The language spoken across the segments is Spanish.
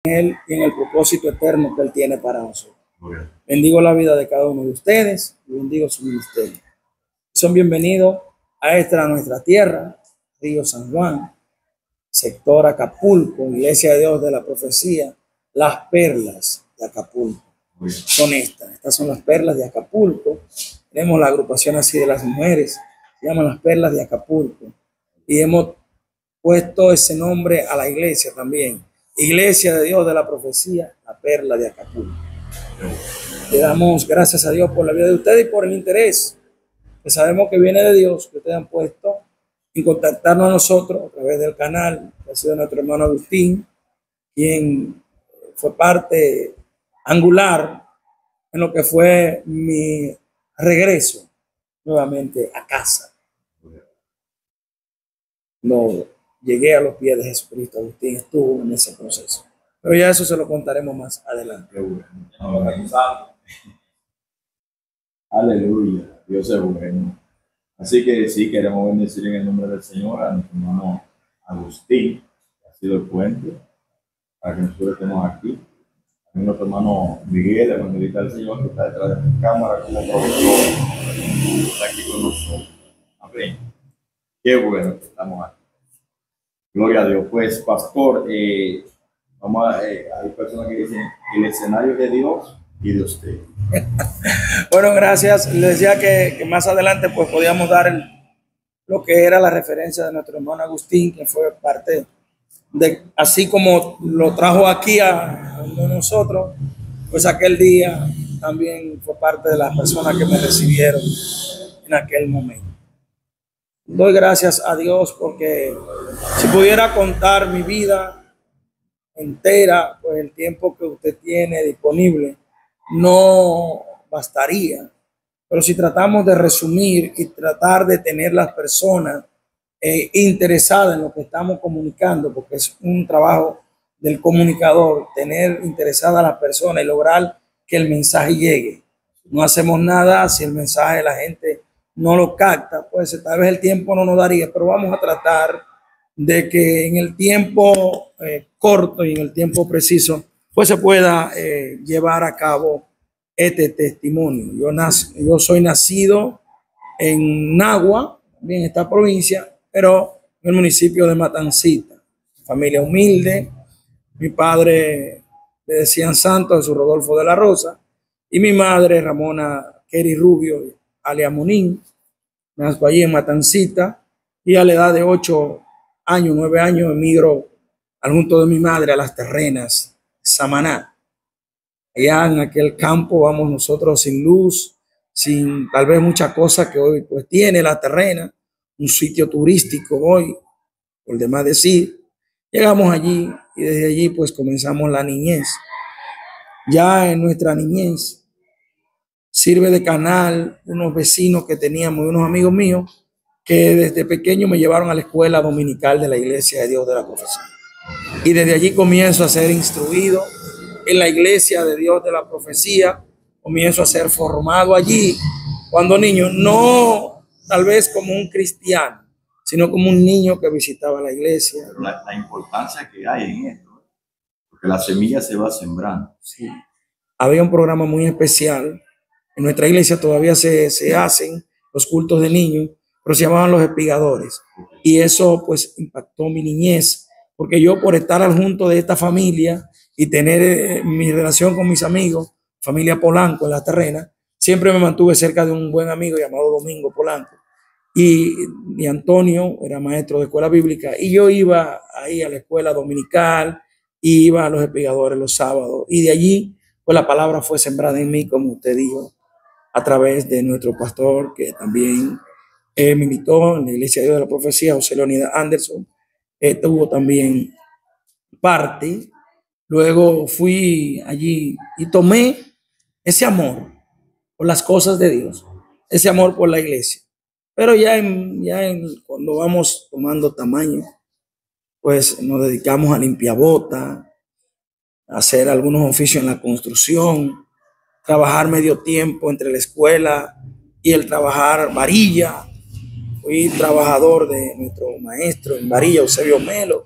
Él y en el propósito eterno que Él tiene para nosotros. Bendigo la vida de cada uno de ustedes y bendigo su ministerio. Son bienvenidos a nuestra tierra, Río San Juan, sector Acapulco, Iglesia de Dios de la Profecía, las perlas de Acapulco. Son estas son las perlas de Acapulco. Tenemos la agrupación así de las mujeres, se llaman las perlas de Acapulco. Y hemos puesto ese nombre a la iglesia también. Iglesia de Dios de la Profecía, la perla de Acapulco. Le damos gracias a Dios por la vida de ustedes y por el interés que sabemos que viene de Dios, que ustedes han puesto en contactarnos a nosotros a través del canal, que ha sido nuestro hermano Agustín, quien fue parte angular en lo que fue mi regreso nuevamente a casa. No llegué a los pies de Jesucristo. Agustín estuvo en ese proceso, pero ya eso se lo contaremos más adelante. Aleluya, Dios es bueno. Así que sí, queremos bendecir en el nombre del Señor a nuestro hermano Agustín, que ha sido el puente para que nosotros estemos aquí. A nuestro hermano Miguel, evangelista del Señor, que está detrás de la cámara como profesor, está aquí con nosotros. Amén. Qué bueno que estamos aquí. Gloria a Dios. Pues, pastor, hay personas que dicen el escenario de Dios y de usted. Bueno, gracias. Les decía que más adelante pues podíamos dar lo que era la referencia de nuestro hermano Agustín, que fue parte de, así como lo trajo aquí a nosotros, pues aquel día también fue parte de las personas que me recibieron en aquel momento. Doy gracias a Dios porque si pudiera contar mi vida entera, pues el tiempo que usted tiene disponible no bastaría. Pero si tratamos de resumir y tratar de tener las personas interesadas en lo que estamos comunicando, porque es un trabajo del comunicador, tener interesada a las personas y lograr que el mensaje llegue. No hacemos nada si el mensaje de la gente no lo capta, pues tal vez el tiempo no nos daría, pero vamos a tratar de que en el tiempo corto y en el tiempo preciso, pues se pueda llevar a cabo este testimonio. Yo soy nacido en Nagua, en esta provincia, pero en el municipio de Matancita. Familia humilde. Mi padre le decían Santo, Jesús Rodolfo de la Rosa, y mi madre Ramona Keri Rubio, alias Monín. Nazco allí en Matancita y a la edad de 9 años, emigro al junto de mi madre a Las Terrenas, Samaná. Allá en aquel campo vamos nosotros sin luz, sin tal vez muchas cosas que hoy pues tiene Las Terrenas, un sitio turístico hoy, por demás decir. Llegamos allí y desde allí pues comenzamos la niñez. Ya en nuestra niñez sirve de canal unos vecinos que teníamos y unos amigos míos que desde pequeño me llevaron a la escuela dominical de la Iglesia de Dios de la Profecía. Y desde allí comienzo a ser instruido en la Iglesia de Dios de la Profecía, comienzo a ser formado allí cuando niño, no tal vez como un cristiano, sino como un niño que visitaba la iglesia. Pero la importancia que hay en esto, porque la semilla se va sembrando. Sí. Había un programa muy especial. En nuestra iglesia todavía se hacen los cultos de niños, pero se llamaban los espigadores. Y eso pues impactó mi niñez, porque yo por estar al junto de esta familia y tener mi relación con mis amigos, familia Polanco en Las Terrenas, siempre me mantuve cerca de un buen amigo llamado Domingo Polanco. Y Antonio era maestro de escuela bíblica y yo iba ahí a la escuela dominical, iba a los espigadores los sábados y de allí pues la palabra fue sembrada en mí, como usted dijo, a través de nuestro pastor que también militó en la Iglesia de Dios de la Profecía, José Leonidas Anderson, tuvo también parte. Luego fui allí y tomé ese amor por las cosas de Dios, ese amor por la iglesia. Pero cuando vamos tomando tamaño, pues nos dedicamos a limpiabota, a hacer algunos oficios en la construcción, trabajar medio tiempo entre la escuela y el trabajar varilla. Fui trabajador de nuestro maestro en varilla, Eusebio Melo,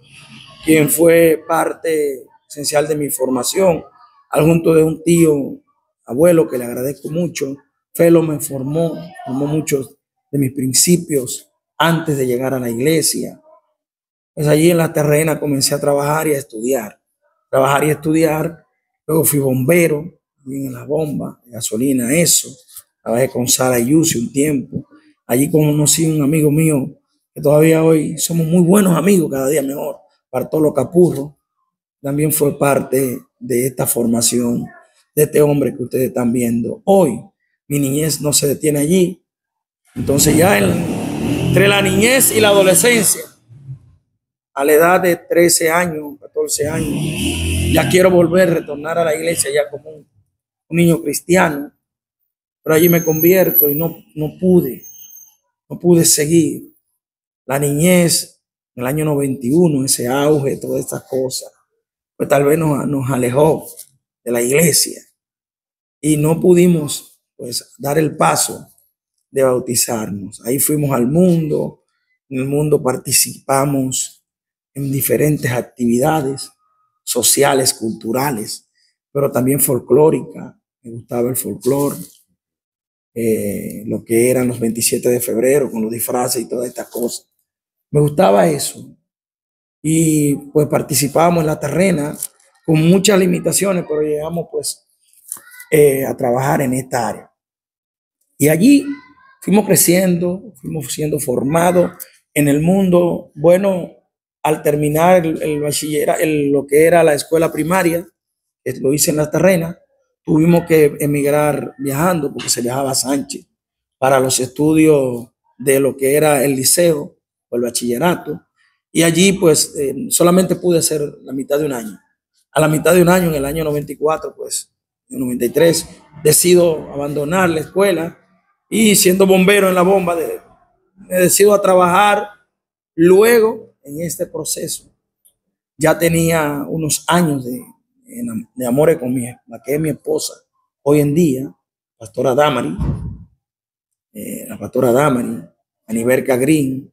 quien fue parte esencial de mi formación, al junto de un tío, abuelo, que le agradezco mucho. Felo me formó muchos de mis principios antes de llegar a la iglesia. Pues allí en la terrena comencé a trabajar y a estudiar. Trabajar y estudiar. Luego fui bombero, en la bomba, de gasolina, eso. Trabajé con Sara y Yusi un tiempo. Allí conocí a un amigo mío que todavía hoy somos muy buenos amigos, cada día mejor. Bartolo Capurro. También fue parte de esta formación de este hombre que ustedes están viendo hoy. Mi niñez no se detiene allí. Entonces ya entre la niñez y la adolescencia, a la edad de 13 años, 14 años, ya quiero volver a retornar a la iglesia ya como un niño cristiano, pero allí me convierto y no pude seguir. La niñez, en el año 91, ese auge, todas estas cosas, pues tal vez nos alejó de la iglesia y no pudimos pues dar el paso de bautizarnos. Ahí fuimos al mundo, en el mundo participamos en diferentes actividades sociales, culturales, pero también folclórica. Me gustaba el folclore, lo que eran los 27 de febrero con los disfraces y todas estas cosas. Me gustaba eso. Y pues participábamos en la terrena con muchas limitaciones, pero llegamos pues a trabajar en esta área. Y allí fuimos creciendo, fuimos siendo formados en el mundo. Bueno, al terminar el bachillerato, lo que era la escuela primaria, que lo hice en la terrena, tuvimos que emigrar viajando, porque se viajaba a Sánchez para los estudios de lo que era el liceo o el bachillerato. Y allí pues solamente pude hacer la mitad de un año. A la mitad de un año, en el año 94, pues en 93, decido abandonar la escuela y siendo bombero en la bomba, me decido a trabajar. Luego, en este proceso, ya tenía unos años de amores con la que es mi esposa hoy en día, pastora Damari, la pastora Damari, Aniberca Green,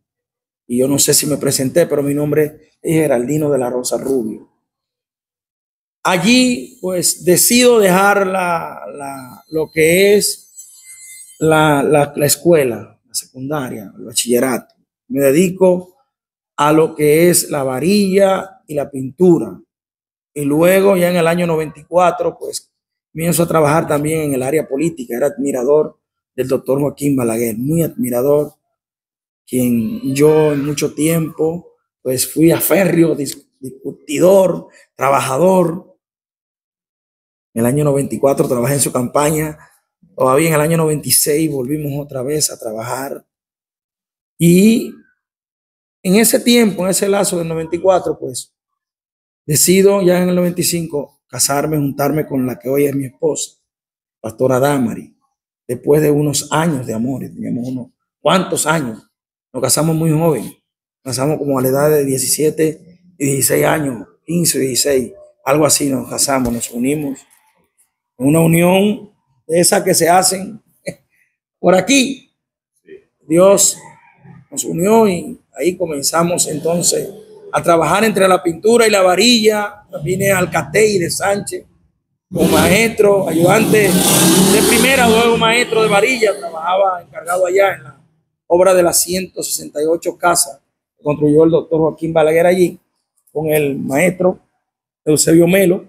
y yo no sé si me presenté, pero mi nombre es Geraldino de la Rosa Rubio. Allí, pues, decido dejar lo que es la escuela, la secundaria, el bachillerato. Me dedico a lo que es la varilla y la pintura. Y luego, ya en el año 94, pues, comienzo a trabajar también en el área política. Era admirador del doctor Joaquín Balaguer, muy admirador, quien yo en mucho tiempo, pues, fui aférreo, discutidor, trabajador. En el año 94 trabajé en su campaña. Todavía en el año 96 volvimos otra vez a trabajar. Y en ese tiempo, en ese lazo del 94, pues decido ya en el 95 casarme, juntarme con la que hoy es mi esposa, pastora Damari. Después de unos años de amores, teníamos unos cuantos años. Nos casamos muy jóvenes. Nos casamos como a la edad de 17 y 16 años, 15 y 16, algo así nos casamos, nos unimos. Una unión de esas que se hacen por aquí. Dios nos unió y ahí comenzamos entonces a trabajar entre la pintura y la varilla. Vine al Catey de Sánchez como maestro, ayudante de primera, luego maestro de varilla. Trabajaba encargado allá en la obra de las 168 casas que construyó el doctor Joaquín Balaguer allí con el maestro Eusebio Melo.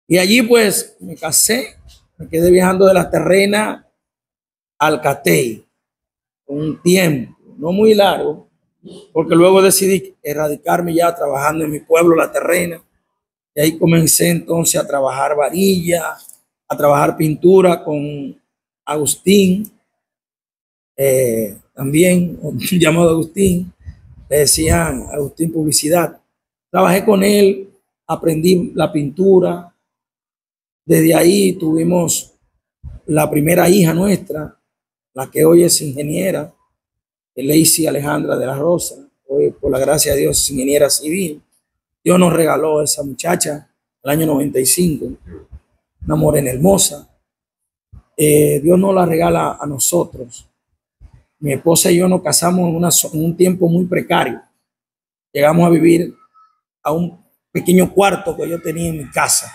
Y allí pues me casé, me quedé viajando de la terrena al Catey un tiempo, no muy largo, porque luego decidí erradicarme ya trabajando en mi pueblo, la terrena. Y ahí comencé entonces a trabajar varilla, a trabajar pintura con Agustín, también llamado Agustín, le decían Agustín Publicidad. Trabajé con él, aprendí la pintura. Desde ahí tuvimos la primera hija nuestra, la que hoy es ingeniera, Lacey Alejandra de la Rosa. Hoy, por la gracia de Dios, es ingeniera civil. Dios nos regaló a esa muchacha el año 95, una morena hermosa. Dios nos la regala a nosotros. Mi esposa y yo nos casamos en un tiempo muy precario. Llegamos a vivir pequeño cuarto que yo tenía en mi casa.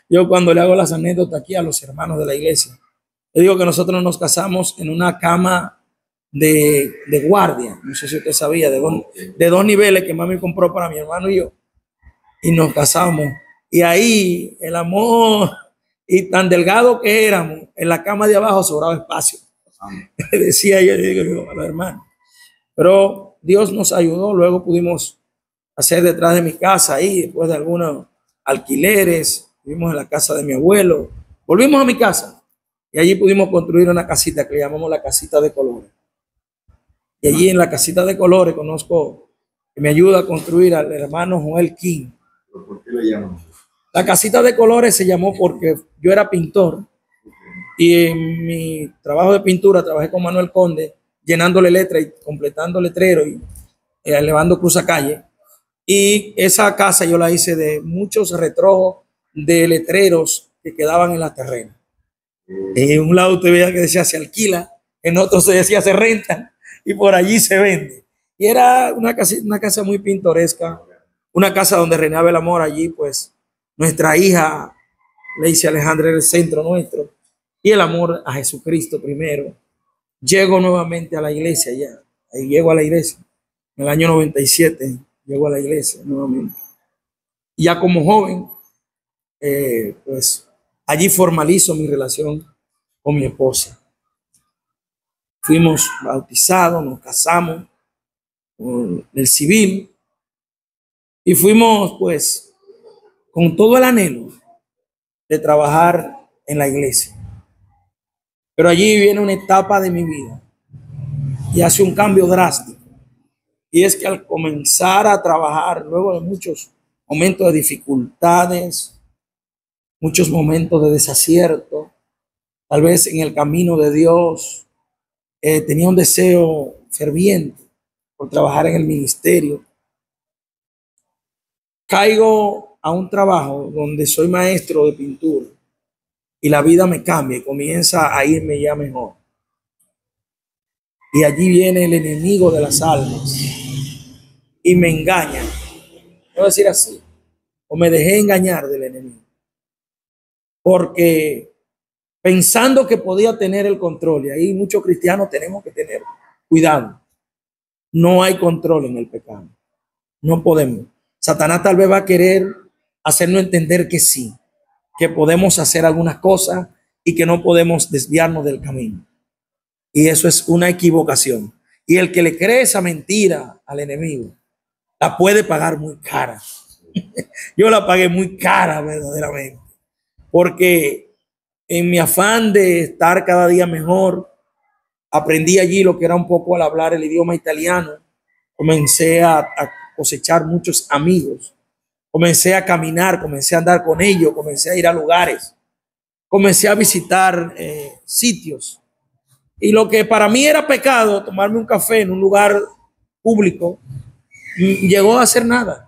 Yo cuando le hago las anécdotas aquí a los hermanos de la iglesia, le digo que nosotros nos casamos en una cama de guardia. No sé si usted sabía, de dos niveles que mami compró para mi hermano y yo. Y nos casamos. Y ahí el amor y tan delgado que éramos, en la cama de abajo sobraba espacio. Decía yo, digo a los hermanos. Pero Dios nos ayudó, luego pudimos hacer detrás de mi casa ahí, después de algunos alquileres, vivimos en la casa de mi abuelo, volvimos a mi casa y allí pudimos construir una casita que le llamamos la casita de colores. Y allí en la casita de colores conozco, que me ayuda a construir al hermano Joel King. ¿Por qué le llaman? La casita de colores se llamó porque yo era pintor y en mi trabajo de pintura trabajé con Manuel Conde llenándole letras y completando letreros y elevando cruzacalle. Y esa casa yo la hice de muchos retrojos de letreros que quedaban en la terrena. En un lado usted veía que decía se alquila, en otro se decía se renta y por allí se vende. Y era una casa muy pintoresca, una casa donde reinaba el amor. Allí pues nuestra hija Lacey Alejandra era el centro nuestro y el amor a Jesucristo primero. Llego nuevamente a la iglesia ya, ahí llego a la iglesia en el año 97. Llego a la iglesia nuevamente. Y ya como joven, pues allí formalizo mi relación con mi esposa. Fuimos bautizados, nos casamos con el civil y fuimos pues con todo el anhelo de trabajar en la iglesia. Pero allí viene una etapa de mi vida y hace un cambio drástico. Y es que al comenzar a trabajar, luego de muchos momentos de dificultades, muchos momentos de desacierto, tal vez en el camino de Dios, tenía un deseo ferviente por trabajar en el ministerio. Caigo a un trabajo donde soy maestro de pintura y la vida me cambia y comienza a irme ya mejor. Y allí viene el enemigo de las almas y me engaña. Voy a decir así, o me dejé engañar del enemigo. Porque pensando que podía tener el control, y ahí muchos cristianos tenemos que tener cuidado. No hay control en el pecado. No podemos. Satanás tal vez va a querer hacernos entender que sí, que podemos hacer algunas cosas y que no podemos desviarnos del camino. Y eso es una equivocación. Y el que le cree esa mentira al enemigo, la puede pagar muy cara. Yo la pagué muy cara verdaderamente. Porque en mi afán de estar cada día mejor, aprendí allí lo que era un poco al hablar el idioma italiano. Comencé a cosechar muchos amigos. Comencé a caminar, comencé a andar con ellos, comencé a ir a lugares. Comencé a visitar sitios. Y lo que para mí era pecado, tomarme un café en un lugar público, llegó a ser nada.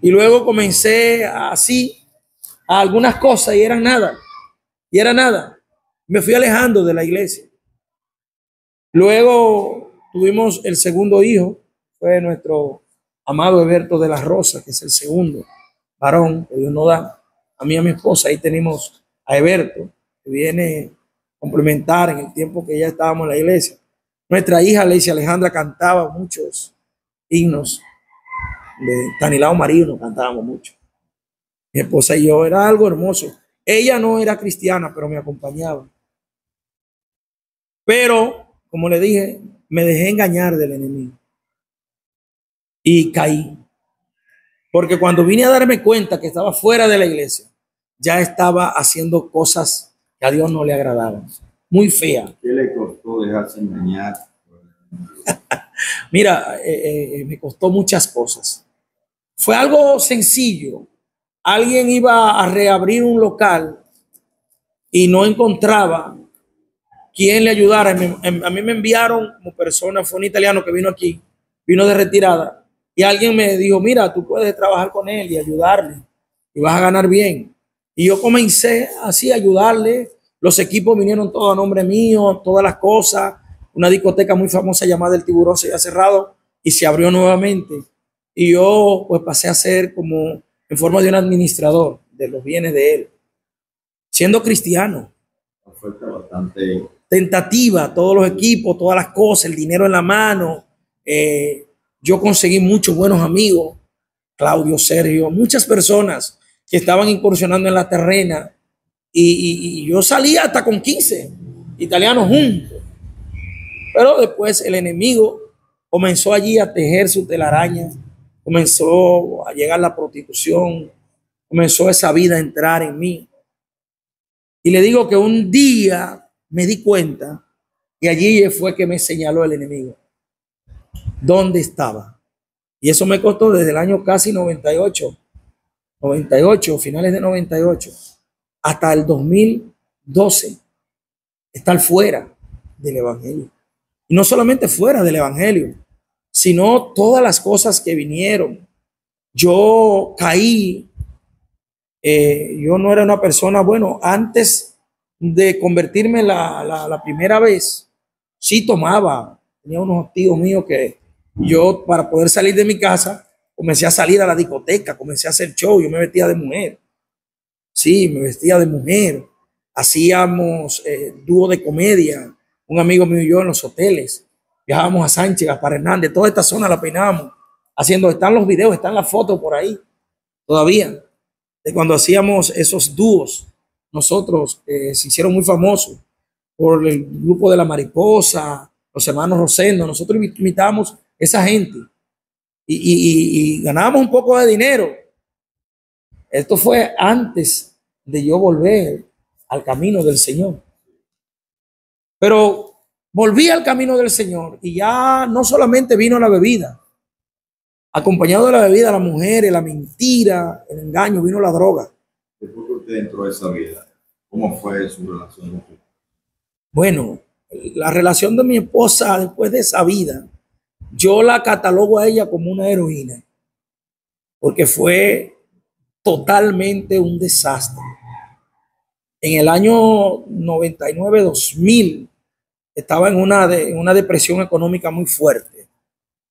Y luego comencé así a algunas cosas y eran nada. Y era nada. Me fui alejando de la iglesia. Luego tuvimos el segundo hijo, fue nuestro amado Eberto de la Rosa, que es el segundo varón que Dios nos da. A mí y a mi esposa, ahí tenemos a Eberto, que viene a complementar en el tiempo que ya estábamos en la iglesia. Nuestra hija Lacey Alejandra cantaba muchos himnos de Tanilao Marino, cantábamos mucho. Mi esposa y yo, era algo hermoso. Ella no era cristiana, pero me acompañaba. Pero, como le dije, me dejé engañar del enemigo. Y caí. Porque cuando vine a darme cuenta que estaba fuera de la iglesia, ya estaba haciendo cosas que a Dios no le agradaban. Muy fea. ¿Qué le costó dejarse engañar? Mira, me costó muchas cosas. Fue algo sencillo. Alguien iba a reabrir un local y no encontraba quien le ayudara. A mí me enviaron como persona, fue un italiano que vino aquí, vino de retirada, y alguien me dijo, mira, tú puedes trabajar con él y ayudarle, y vas a ganar bien. Y yo comencé así a ayudarle. Los equipos vinieron todos a nombre mío, todas las cosas. Una discoteca muy famosa llamada El Tiburón se había cerrado y se abrió nuevamente. y yo pues pasé a ser como en forma de un administrador de los bienes de él, siendo cristiano. Oferta bastante. Tentativa, todos los equipos, todas las cosas, el dinero en la mano. Yo conseguí muchos buenos amigos, Claudio, Sergio, muchas personas que estaban incursionando en la terrena y yo salía hasta con 15 italianos juntos. Pero después el enemigo comenzó allí a tejer su telaraña, comenzó a llegar la prostitución, comenzó esa vida a entrar en mí. Y le digo que un día me di cuenta y allí fue que me señaló el enemigo dónde estaba. Y eso me costó desde el año casi 98, finales de 98, hasta el 2012, estar fuera del evangelio. Y no solamente fuera del evangelio, sino todas las cosas que vinieron. Yo caí, yo no era una persona, bueno, antes de convertirme la primera vez, sí tomaba. Tenía unos tíos míos que yo, para poder salir de mi casa, comencé a salir a la discoteca, comencé a hacer show, yo me vestía de mujer. Sí, me vestía de mujer. Hacíamos dúo de comedia, un amigo mío y yo en los hoteles. Viajábamos a Sánchez, Gaspar Hernández, toda esta zona la peinábamos. Haciendo, están los videos, están las fotos por ahí, todavía, de cuando hacíamos esos dúos. Nosotros se hicieron muy famosos por el grupo de La Mariposa, los hermanos Rosendo. Nosotros imitábamos esa gente y ganábamos un poco de dinero. Esto fue antes de yo volver al camino del Señor. Pero volví al camino del Señor y ya no solamente vino la bebida, acompañado de la bebida, la mujer, la mentira, el engaño, vino la droga. Después que usted entró a esa vida, ¿cómo fue su relación con usted? Bueno, la relación de mi esposa después de esa vida, yo la catalogo a ella como una heroína, porque fue totalmente un desastre. En el año 99-2000 estaba en una depresión económica muy fuerte.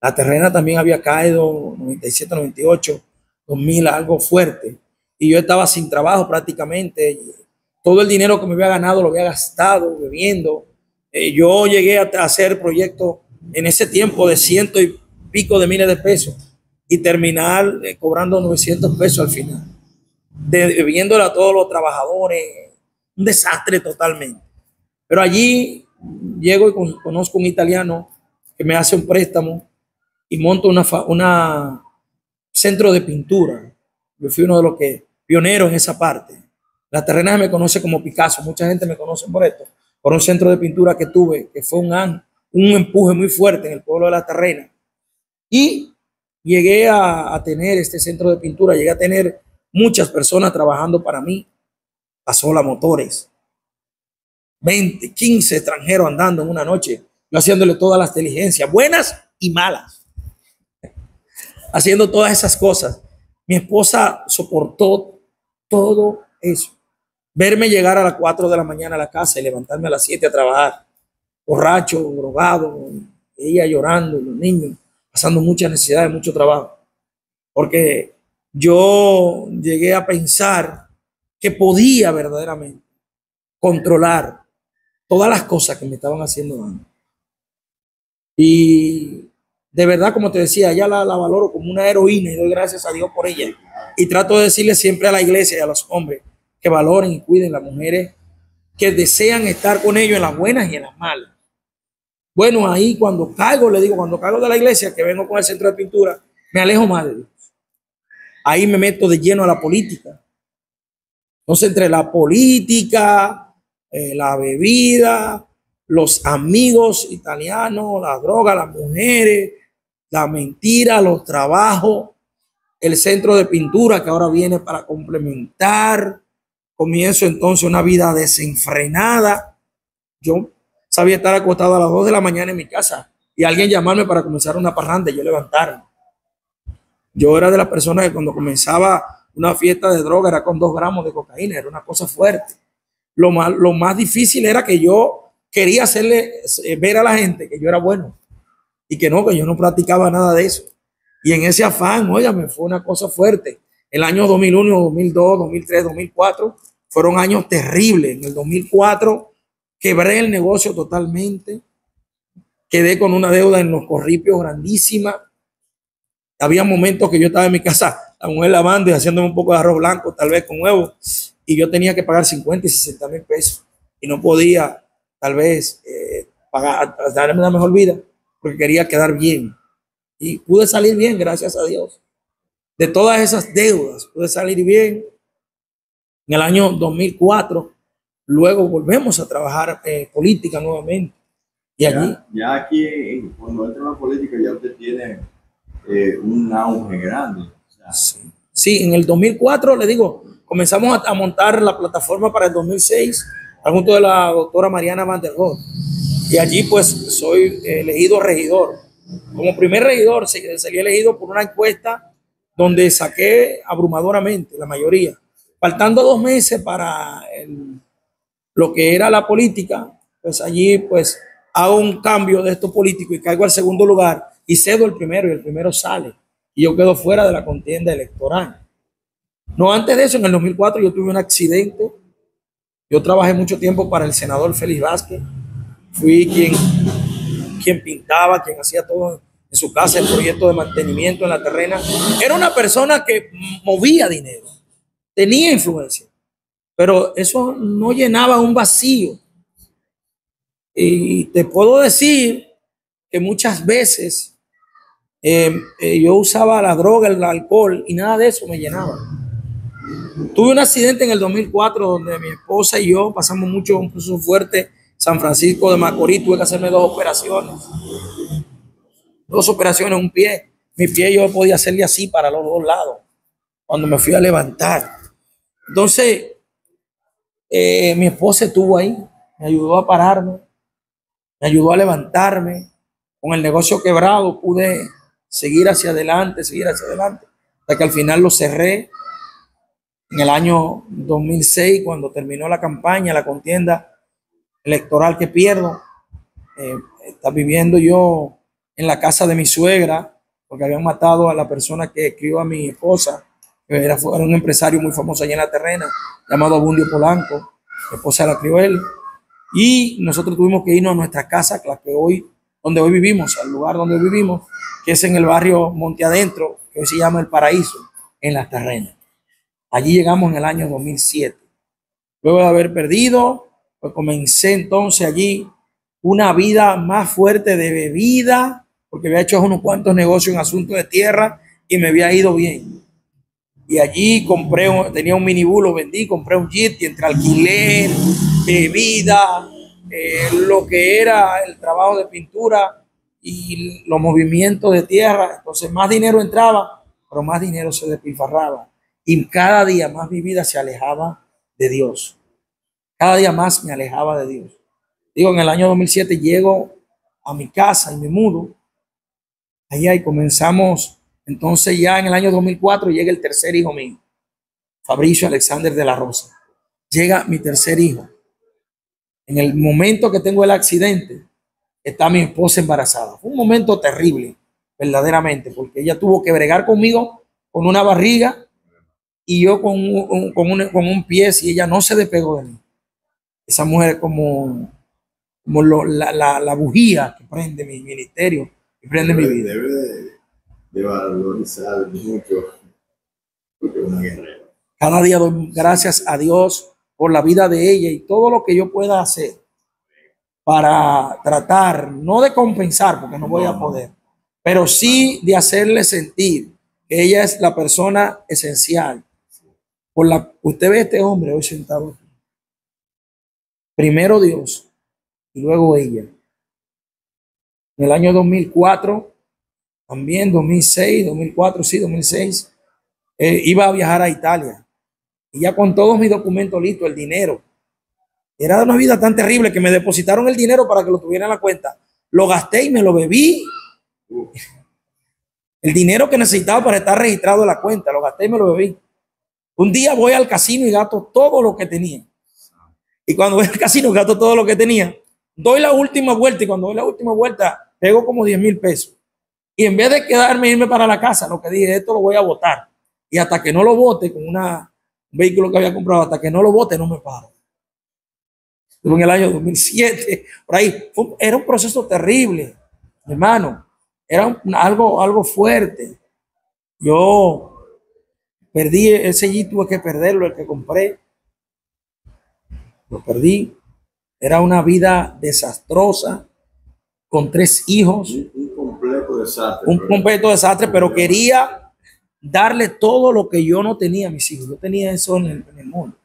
La terrena también había caído 97, 98, 2000, algo fuerte. Y yo estaba sin trabajo prácticamente. Todo el dinero que me había ganado lo había gastado bebiendo. Yo llegué a hacer proyectos en ese tiempo de ciento y pico de miles de pesos y terminar cobrando 900 pesos al final, debiéndole a todos los trabajadores. Un desastre totalmente. Pero allí llego y conozco un italiano que me hace un préstamo y monto una centro de pintura. Yo fui uno de los que pioneros en esa parte. La terrena me conoce como Picasso, mucha gente me conoce por esto, por un centro de pintura que tuve, que fue un empuje muy fuerte en el pueblo de La Terrena. Y llegué a tener este centro de pintura, llegué a tener muchas personas trabajando para mí. Pasó la Motores, 20, 15 extranjeros andando en una noche, yo haciéndole todas las diligencias, buenas y malas, haciendo todas esas cosas. Mi esposa soportó todo eso. Verme llegar a las 4 de la mañana a la casa y levantarme a las 7 a trabajar, borracho, drogado, ella llorando, los niños, pasando muchas necesidades, mucho trabajo. Porque yo llegué a pensar que podía verdaderamente controlar todas las cosas que me estaban haciendo daño. Y de verdad, como te decía, ya la valoro como una heroína y doy gracias a Dios por ella. Y trato de decirle siempre a la iglesia y a los hombres que valoren y cuiden a las mujeres que desean estar con ellos en las buenas y en las malas. Bueno, ahí cuando caigo, le digo, cuando caigo de la iglesia, que vengo con el centro de pintura, me alejo más de Dios. Ahí me meto de lleno a la política. Entonces, entre la política, la bebida, los amigos italianos, la droga, las mujeres, la mentira, los trabajos, el centro de pintura que ahora viene para complementar, comienzo entonces una vida desenfrenada. Yo sabía estar acostado a las 2 de la mañana en mi casa y alguien llamarme para comenzar una parranda y yo levantarme. Yo era de las personas que cuando comenzaba una fiesta de droga era con 2 gramos de cocaína, era una cosa fuerte. Lo más difícil era que yo quería hacerle ver a la gente que yo era bueno y que yo no practicaba nada de eso. Y en ese afán, óigame, fue una cosa fuerte. El año 2001, 2002, 2003, 2004 fueron años terribles. En el 2004 quebré el negocio totalmente. Quedé con una deuda en los Corripios grandísima. Había momentos que yo estaba en mi casa, la mujer lavando y haciéndome un poco de arroz blanco, tal vez con huevo, y yo tenía que pagar 50 y 60 mil pesos. Y no podía, tal vez, pagar, darme una mejor vida, porque quería quedar bien. Y pude salir bien, gracias a Dios. De todas esas deudas, pude salir bien. En el año 2004, luego volvemos a trabajar política nuevamente. Y allí. Ya aquí, cuando entra en la política, ya usted tiene un auge grande. O sea, sí, en el 2004, le digo, comenzamos a montar la plataforma para el 2006, junto de la doctora Mariana Van der Rohe. Y allí pues soy elegido regidor. Como primer regidor, salí elegido por una encuesta donde saqué abrumadoramente la mayoría. Faltando 2 meses para lo que era la política, pues allí pues hago un cambio de esto político y caigo al segundo lugar y cedo el primero y el primero sale. Y yo quedo fuera de la contienda electoral. No, antes de eso, en el 2004 yo tuve un accidente. Yo trabajé mucho tiempo para el senador Félix Vázquez. Fui quien pintaba, quien hacía todo en su casa, el proyecto de mantenimiento en la terrena. Era una persona que movía dinero, tenía influencia, pero eso no llenaba un vacío. Y te puedo decir que muchas veces yo usaba la droga, el alcohol y nada de eso me llenaba. Tuve un accidente en el 2004 donde mi esposa y yo pasamos mucho, un proceso fuerte, San Francisco de Macorís. Tuve que hacerme 2 operaciones. 2 operaciones, un pie. Mi pie yo podía hacerle así para los 2 lados cuando me fui a levantar. Entonces, mi esposa estuvo ahí, me ayudó a pararme, me ayudó a levantarme. Con el negocio quebrado pude seguir hacia adelante, hasta que al final lo cerré. En el año 2006, cuando terminó la campaña, la contienda electoral que pierdo, estaba viviendo yo en la casa de mi suegra, porque habían matado a la persona que crió a mi esposa, que era un empresario muy famoso allá en la terrena, llamado Abundio Polanco. Mi esposa la crió él. Y nosotros tuvimos que irnos a nuestra casa, donde hoy vivimos, al lugar donde vivimos, que es en el barrio Monte Adentro, que hoy se llama El Paraíso, en las terrenas. Allí llegamos en el año 2007. Luego de haber perdido, pues comencé entonces allí una vida más fuerte de bebida, porque había hecho unos cuantos negocios en asuntos de tierra y me había ido bien. Y allí tenía un minibús, lo vendí, compré un Jeep y entre alquiler, bebida, lo que era el trabajo de pintura y los movimientos de tierra. Entonces más dinero entraba, pero más dinero se despilfarraba. Y cada día más mi vida se alejaba de Dios. Cada día más me alejaba de Dios. Digo, en el año 2007 llego a mi casa y me mudo. Allá y comenzamos. Entonces ya en el año 2004 llega el tercer hijo mío, Fabricio Alexander de la Rosa. Llega mi tercer hijo. En el momento que tengo el accidente, está mi esposa embarazada. Fue un momento terrible, verdaderamente, porque ella tuvo que bregar conmigo con una barriga y yo con un pie, y ella no se despegó de mí. Esa mujer es como la bujía que prende mi ministerio, que prende mi vida. Debe de valorizar mucho, porque es una guerrera. Cada día doy gracias a Dios por la vida de ella y todo lo que yo pueda hacer para tratar, no de compensar, porque no voy a poder, pero sí de hacerle sentir que ella es la persona esencial. Usted ve a este hombre hoy sentado aquí. Primero Dios y luego ella. En el año 2004, también 2006, 2004, sí, 2006, iba a viajar a Italia. Y ya con todos mis documentos listos, el dinero. Era una vida tan terrible que me depositaron el dinero para que lo tuviera en la cuenta. Lo gasté y me lo bebí. El dinero que necesitaba para estar registrado en la cuenta, lo gasté y me lo bebí. Un día voy al casino y gasto todo lo que tenía. Y cuando voy al casino gasto todo lo que tenía. Doy la última vuelta y cuando doy la última vuelta pego como 10,000 pesos. Y en vez de quedarme e irme para la casa, lo que dije, esto lo voy a botar. Y hasta que no lo bote con un vehículo que había comprado, hasta que no lo bote, no me paro. En el año 2007, por ahí, era un proceso terrible, hermano. Era algo fuerte. Yo perdí ese Jeep, tuve que perderlo, el que compré. Lo perdí. Era una vida desastrosa, con 3 hijos. Un completo desastre. Un completo desastre, pero quería darle todo lo que yo no tenía a mis hijos. Yo tenía eso en el mundo.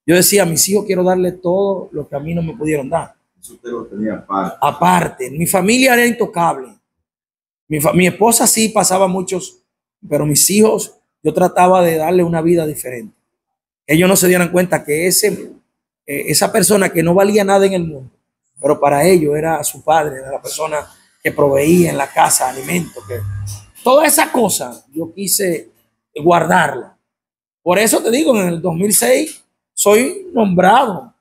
Yo decía, a mis hijos quiero darle todo lo que a mí no me pudieron dar. Eso usted lo tenía aparte. Aparte, mi familia era intocable. Mi esposa sí pasaba muchos, pero mis hijos, yo trataba de darle una vida diferente. Ellos no se dieran cuenta que esa persona que no valía nada en el mundo, pero para ellos era su padre, era la persona que proveía en la casa alimentos, que toda esa cosa yo quise guardarla. Por eso te digo, en el 2006 soy nombrado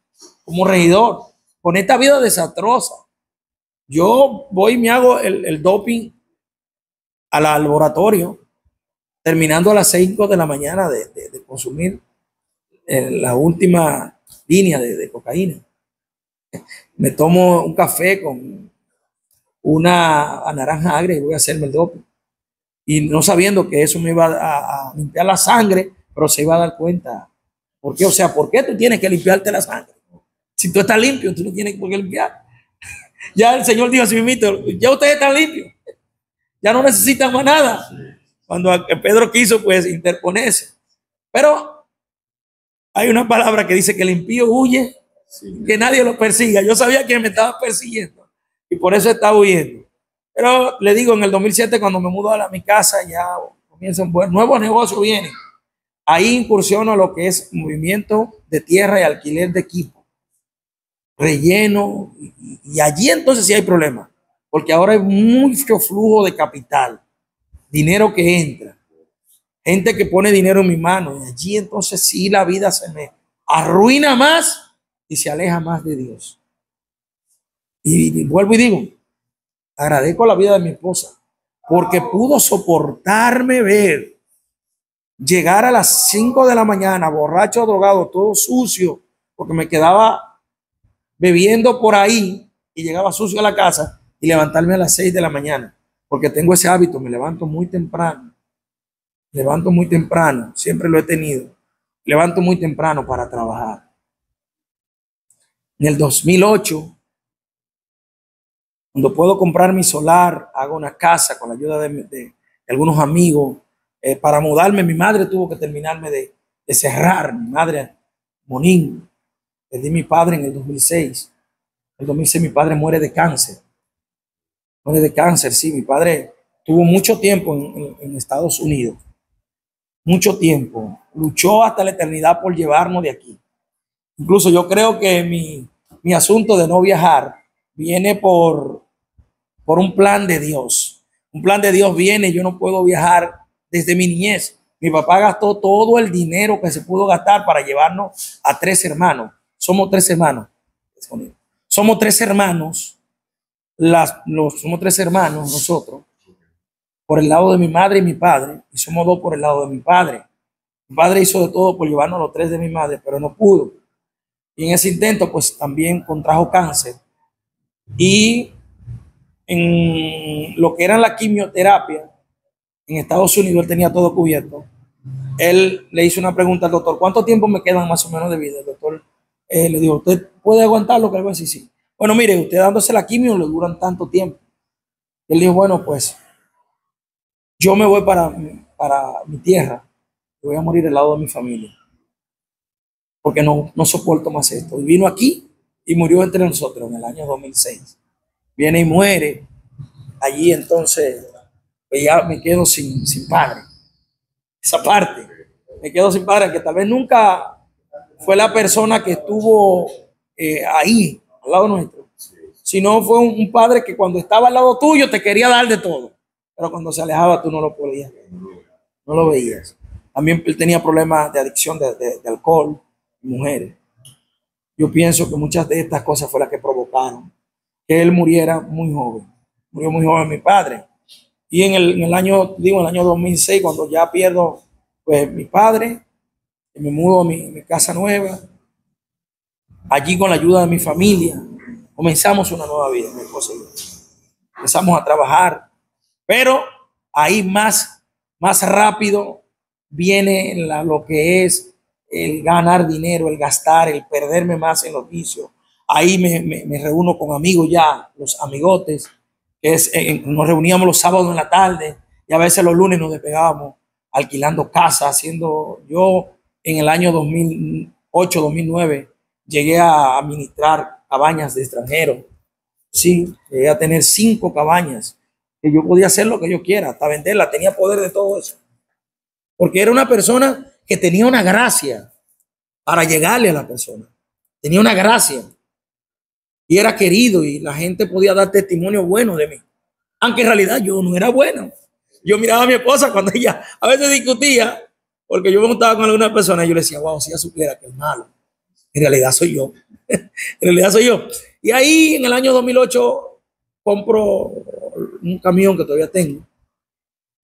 como regidor con esta vida desastrosa. Yo voy y me hago el doping al laboratorio, terminando a las 5 de la mañana de consumir la última línea de cocaína. Me tomo un café con una naranja agria y voy a hacerme el doping. Y no sabiendo que eso me iba a limpiar la sangre, pero se iba a dar cuenta. ¿Por qué? O sea, ¿por qué tú tienes que limpiarte la sangre? Si tú estás limpio, tú no tienes por qué limpiar. Ya el Señor dijo así mismo, ya ustedes están limpios. Ya no necesitan más nada. Cuando Pedro quiso, pues, interponerse. Pero hay una palabra que dice que el impío huye, que nadie lo persiga. Yo sabía que me estaba persiguiendo y por eso estaba huyendo. Pero le digo, en el 2007, cuando me mudo a mi casa, ya comienzan nuevos negocios, vienen. Ahí incursiono a lo que es movimiento de tierra y alquiler de equipo, relleno, y allí entonces sí hay problemas, porque ahora hay mucho flujo de capital, dinero que entra, gente que pone dinero en mi mano, y allí entonces sí la vida se me arruina más y se aleja más de Dios. Y vuelvo y digo, agradezco la vida de mi esposa, porque pudo soportarme ver llegar a las 5 de la mañana, borracho, drogado, todo sucio, porque me quedaba bebiendo por ahí y llegaba sucio a la casa, y levantarme a las 6 de la mañana, porque tengo ese hábito, me levanto muy temprano, siempre lo he tenido, levanto muy temprano para trabajar. En el 2008, cuando puedo comprar mi solar, hago una casa con la ayuda de algunos amigos. Para mudarme, mi madre tuvo que terminarme de cerrar. Mi madre, Monín, perdí a mi padre en el 2006. En el 2006 mi padre muere de cáncer. Muere de cáncer, sí. Mi padre tuvo mucho tiempo en Estados Unidos. Mucho tiempo. Luchó hasta la eternidad por llevarnos de aquí. Incluso yo creo que mi asunto de no viajar viene por un plan de Dios. Un plan de Dios viene, yo no puedo viajar desde mi niñez. Mi papá gastó todo el dinero que se pudo gastar para llevarnos a 3 hermanos. Somos 3 hermanos. Somos 3 hermanos. Somos 3 hermanos nosotros. Por el lado de mi madre y mi padre. Y somos 2 por el lado de mi padre. Mi padre hizo de todo por llevarnos a los 3 de mi madre, pero no pudo. Y en ese intento, pues también contrajo cáncer. Y en lo que era la quimioterapia, en Estados Unidos, él tenía todo cubierto. Él le hizo una pregunta al doctor: ¿cuánto tiempo me quedan más o menos de vida? El doctor le dijo: ¿usted puede aguantarlo? Que algo así, sí. Bueno, mire, usted dándose la quimio le duran tanto tiempo. Él dijo: bueno, pues yo me voy para mi tierra. Voy a morir al lado de mi familia, porque no soporto más esto. Y vino aquí y murió entre nosotros en el año 2006. Viene y muere allí, entonces pues ya me quedo sin padre. Esa parte, me quedo sin padre, que tal vez nunca fue la persona que estuvo ahí, al lado nuestro, sino fue un padre que cuando estaba al lado tuyo te quería dar de todo, pero cuando se alejaba tú no lo podías, no lo veías. También él tenía problemas de adicción de alcohol y mujeres. Yo pienso que muchas de estas cosas fue las que provocaron que él muriera muy joven. Murió muy joven mi padre. Y en el año, digo, en el año 2006, cuando ya pierdo pues mi padre, me mudo a mi casa nueva, allí con la ayuda de mi familia, comenzamos una nueva vida, mi esposa y yo. Empezamos a trabajar, pero ahí más rápido viene lo que es el ganar dinero, el gastar, el perderme más en los vicios. Ahí me reúno con amigos ya, los amigotes, que nos reuníamos los sábados en la tarde y a veces los lunes nos despegábamos alquilando casas, haciendo, yo en el año 2008, 2009, llegué a administrar cabañas de extranjeros. Sí, llegué a tener 5 cabañas, que yo podía hacer lo que yo quiera, hasta venderla, tenía poder de todo eso. Porque era una persona que tenía una gracia para llegarle a la persona. Tenía una gracia. Y era querido y la gente podía dar testimonio bueno de mí. Aunque en realidad yo no era bueno. Yo miraba a mi esposa cuando ella a veces discutía, porque yo me juntaba con alguna persona y yo le decía, wow, si ella supiera que es malo. En realidad soy yo. En realidad soy yo. Y ahí en el año 2008 compro un camión que todavía tengo.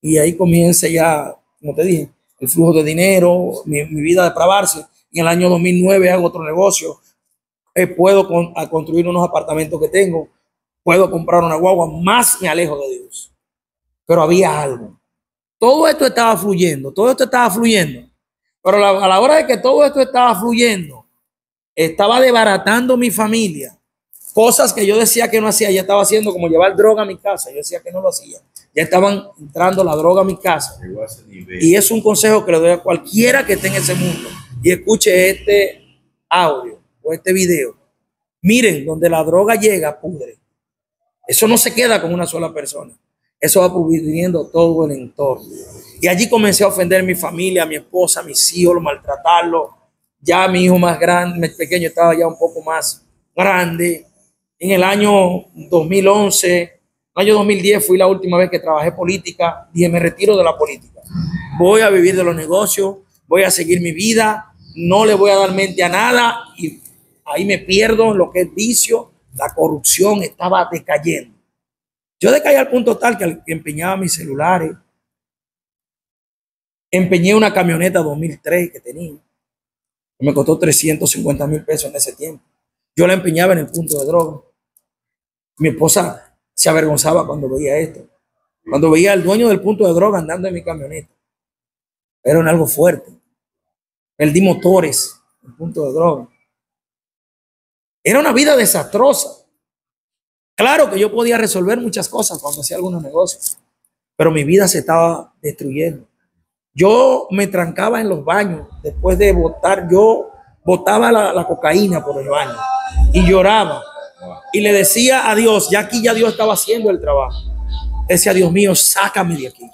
Y ahí comienza ya, como te dije, el flujo de dinero, mi vida de depravarse. En el año 2009 hago otro negocio. Puedo construir unos apartamentos que tengo. Puedo comprar una guagua. Más me alejo de Dios. Pero había algo. Todo esto estaba fluyendo. Todo esto estaba fluyendo. Pero a la hora de que todo esto estaba fluyendo, estaba desbaratando mi familia. Cosas que yo decía que no hacía, ya estaba haciendo, como llevar droga a mi casa. Yo decía que no lo hacía. Ya estaban entrando la droga a mi casa. Y es un consejo que le doy a cualquiera que esté en ese mundo y escuche este audio o este video. Miren, donde la droga llega, pudre. Eso no se queda con una sola persona. Eso va pudriendo todo el entorno. Y allí comencé a ofender a mi familia, a mi esposa, a mis hijos, maltratarlos. Ya mi hijo más grande, más pequeño, estaba ya un poco más grande. En el año 2011, en el año 2010 fui la última vez que trabajé política. Dije, me retiro de la política. Voy a vivir de los negocios, voy a seguir mi vida, no le voy a dar mente a nada. Y ahí me pierdo en lo que es vicio. La corrupción estaba decayendo. Yo decaí al punto tal que empeñaba mis celulares. Empeñé una camioneta 2003 que tenía. Me costó 350,000 pesos en ese tiempo. Yo la empeñaba en el punto de droga. Mi esposa se avergonzaba cuando veía esto. Cuando veía al dueño del punto de droga andando en mi camioneta. Era algo fuerte. Perdí motores en el punto de droga. Era una vida desastrosa. Claro que yo podía resolver muchas cosas cuando hacía algunos negocios, pero mi vida se estaba destruyendo. Yo me trancaba en los baños después de botar, yo botaba la cocaína por el baño y lloraba y le decía a Dios, ya aquí ya Dios estaba haciendo el trabajo. Decía, Dios mío, sácame de aquí.